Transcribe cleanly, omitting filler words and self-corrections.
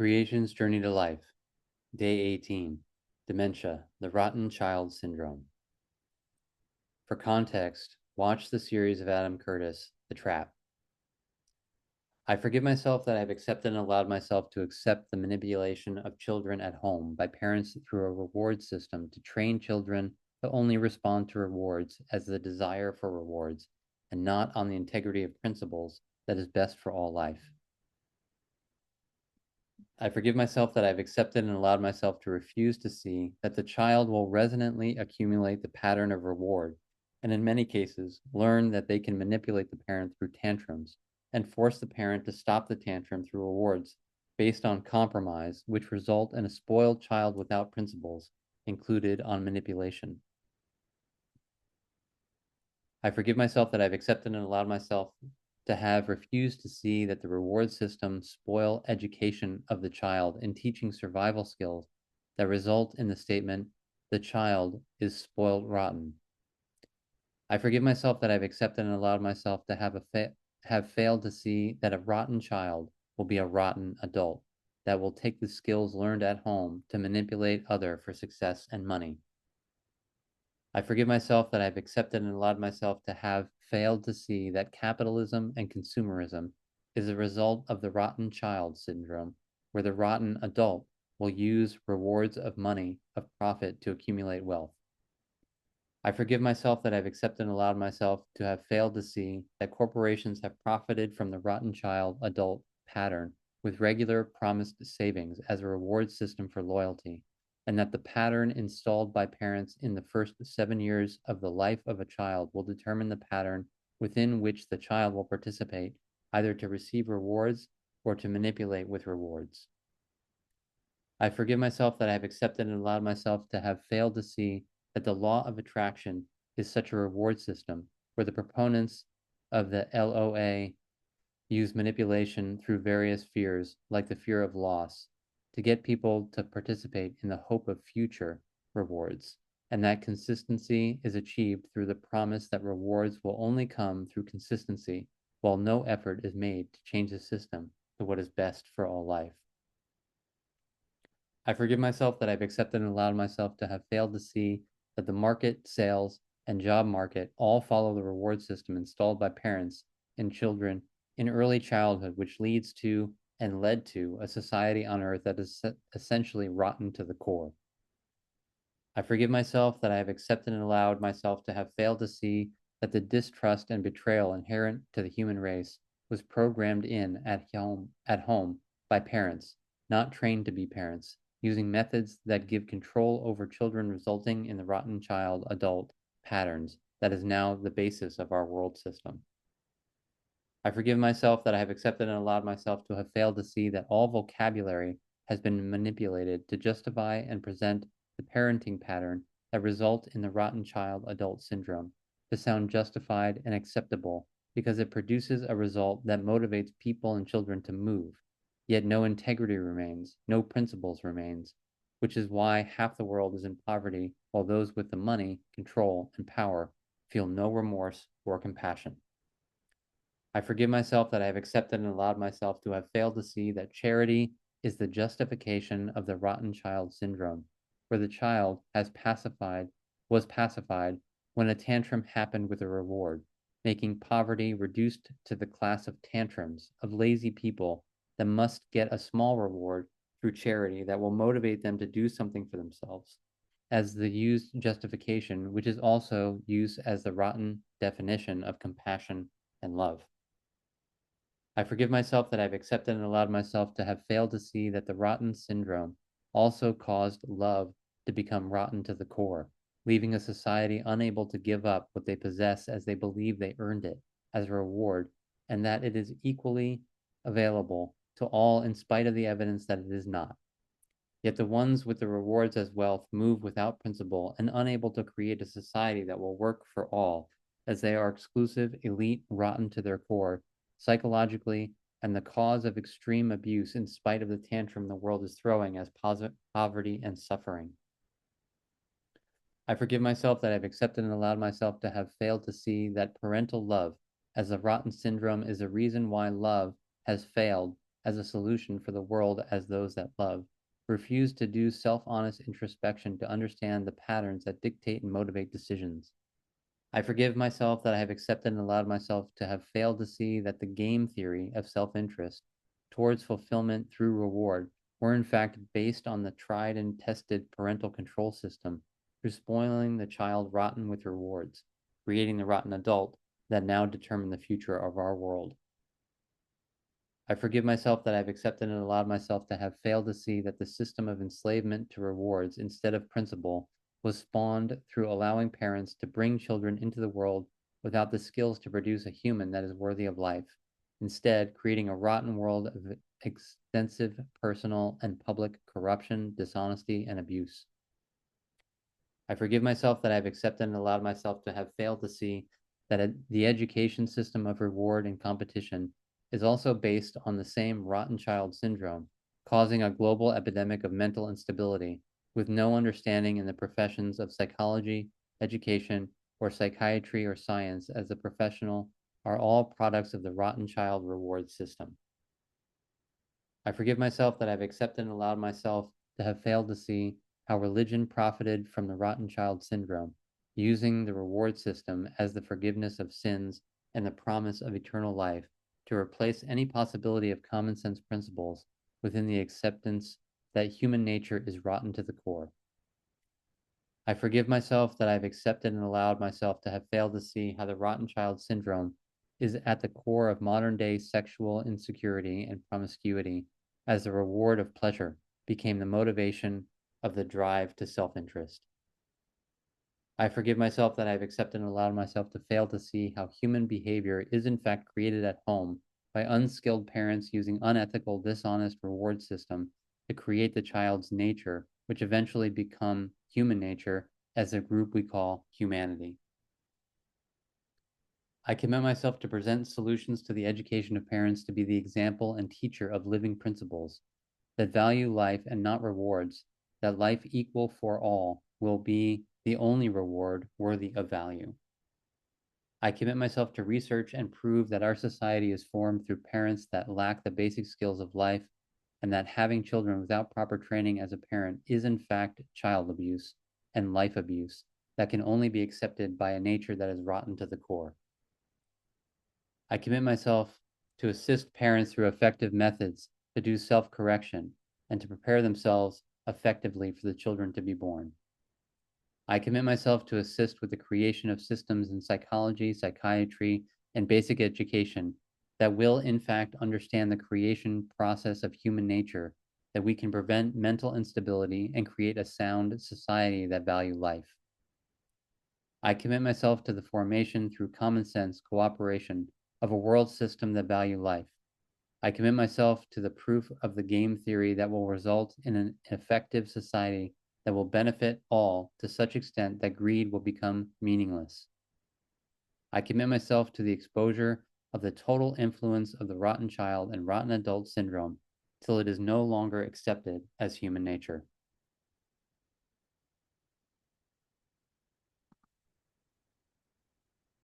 Creation's Journey to Life, Day 18, Dementia, the Rotten Child Syndrome. For context, watch the series of Adam Curtis, The Trap. I forgive myself that I've accepted and allowed myself to accept the manipulation of children at home by parents through a reward system to train children to only respond to rewards as the desire for rewards and not on the integrity of principles that is best for all life. I forgive myself that I've accepted and allowed myself to refuse to see that the child will resonantly accumulate the pattern of reward, and in many cases, learn that they can manipulate the parent through tantrums and force the parent to stop the tantrum through rewards based on compromise, which result in a spoiled child without principles included on manipulation. I forgive myself that I've accepted and allowed myself to have refused to see that the reward system spoil education of the child in teaching survival skills that result in the statement, the child is spoiled rotten. I forgive myself that I've accepted and allowed myself to have failed to see that a rotten child will be a rotten adult that will take the skills learned at home to manipulate other for success and money. I forgive myself that I've accepted and allowed myself to have failed to see that capitalism and consumerism is a result of the rotten child syndrome, where the rotten adult will use rewards of money, of profit to accumulate wealth. I forgive myself that I've accepted and allowed myself to have failed to see that corporations have profited from the rotten child adult pattern with regular promised savings as a reward system for loyalty, and that the pattern installed by parents in the first 7 years of the life of a child will determine the pattern within which the child will participate, either to receive rewards or to manipulate with rewards. I forgive myself that I have accepted and allowed myself to have failed to see that the law of attraction is such a reward system where the proponents of the LOA use manipulation through various fears, like the fear of loss, to get people to participate in the hope of future rewards, and that consistency is achieved through the promise that rewards will only come through consistency, while no effort is made to change the system to what is best for all life. I forgive myself that I've accepted and allowed myself to have failed to see that the market, sales, and job market all follow the reward system installed by parents and children in early childhood, which leads to and led to a society on earth that is essentially rotten to the core. I forgive myself that I have accepted and allowed myself to have failed to see that the distrust and betrayal inherent to the human race was programmed in at home by parents, not trained to be parents, using methods that give control over children, resulting in the rotten child adult patterns that is now the basis of our world system. I forgive myself that I have accepted and allowed myself to have failed to see that all vocabulary has been manipulated to justify and present the parenting pattern that result in the rotten child adult syndrome to sound justified and acceptable because it produces a result that motivates people and children to move, yet no integrity remains, no principles remains, which is why half the world is in poverty while those with the money, control, and power feel no remorse or compassion. I forgive myself that I have accepted and allowed myself to have failed to see that charity is the justification of the rotten child syndrome, where the child was pacified when a tantrum happened with a reward, making poverty reduced to the class of tantrums, of lazy people that must get a small reward through charity that will motivate them to do something for themselves, as the used justification, which is also used as the rotten definition of compassion and love. I forgive myself that I've accepted and allowed myself to have failed to see that the rotten syndrome also caused love to become rotten to the core, leaving a society unable to give up what they possess as they believe they earned it as a reward, and that it is equally available to all in spite of the evidence that it is not. Yet the ones with the rewards as wealth move without principle and unable to create a society that will work for all, as they are exclusive, elite, rotten to their core, psychologically, and the cause of extreme abuse in spite of the tantrum the world is throwing as poverty and suffering. I forgive myself that I've accepted and allowed myself to have failed to see that parental love as a rotten syndrome is a reason why love has failed as a solution for the world as those that love, refuse to do self-honest introspection to understand the patterns that dictate and motivate decisions. I forgive myself that I have accepted and allowed myself to have failed to see that the game theory of self-interest towards fulfillment through reward were in fact based on the tried and tested parental control system through spoiling the child rotten with rewards, creating the rotten adult that now determine the future of our world. I forgive myself that I've accepted and allowed myself to have failed to see that the system of enslavement to rewards instead of principle was spawned through allowing parents to bring children into the world without the skills to produce a human that is worthy of life, instead creating a rotten world of extensive personal and public corruption, dishonesty, and abuse. I forgive myself that I have accepted and allowed myself to have failed to see that the education system of reward and competition is also based on the same rotten child syndrome, causing a global epidemic of mental instability with no understanding in the professions of psychology, education, or psychiatry or science as the professional are all products of the rotten child reward system. I forgive myself that I've accepted and allowed myself to have failed to see how religion profited from the rotten child syndrome, using the reward system as the forgiveness of sins and the promise of eternal life to replace any possibility of common sense principles within the acceptance that human nature is rotten to the core. I forgive myself that I've accepted and allowed myself to have failed to see how the rotten child syndrome is at the core of modern day sexual insecurity and promiscuity as the reward of pleasure became the motivation of the drive to self-interest. I forgive myself that I've accepted and allowed myself to fail to see how human behavior is in fact created at home by unskilled parents using unethical, dishonest reward system to create the child's nature, which eventually become human nature as a group we call humanity. I commit myself to present solutions to the education of parents to be the example and teacher of living principles that value life and not rewards, that life equal for all will be the only reward worthy of value. I commit myself to research and prove that our society is formed through parents that lack the basic skills of life and that having children without proper training as a parent is in fact child abuse and life abuse that can only be accepted by a nature that is rotten to the core. I commit myself to assist parents through effective methods to do self-correction and to prepare themselves effectively for the children to be born. I commit myself to assist with the creation of systems in psychology, psychiatry, and basic education that will in fact understand the creation process of human nature, that we can prevent mental instability and create a sound society that value life. I commit myself to the formation through common sense cooperation of a world system that value life. I commit myself to the proof of the game theory that will result in an effective society that will benefit all to such extent that greed will become meaningless. I commit myself to the exposure of the total influence of the rotten child and rotten adult syndrome till it is no longer accepted as human nature.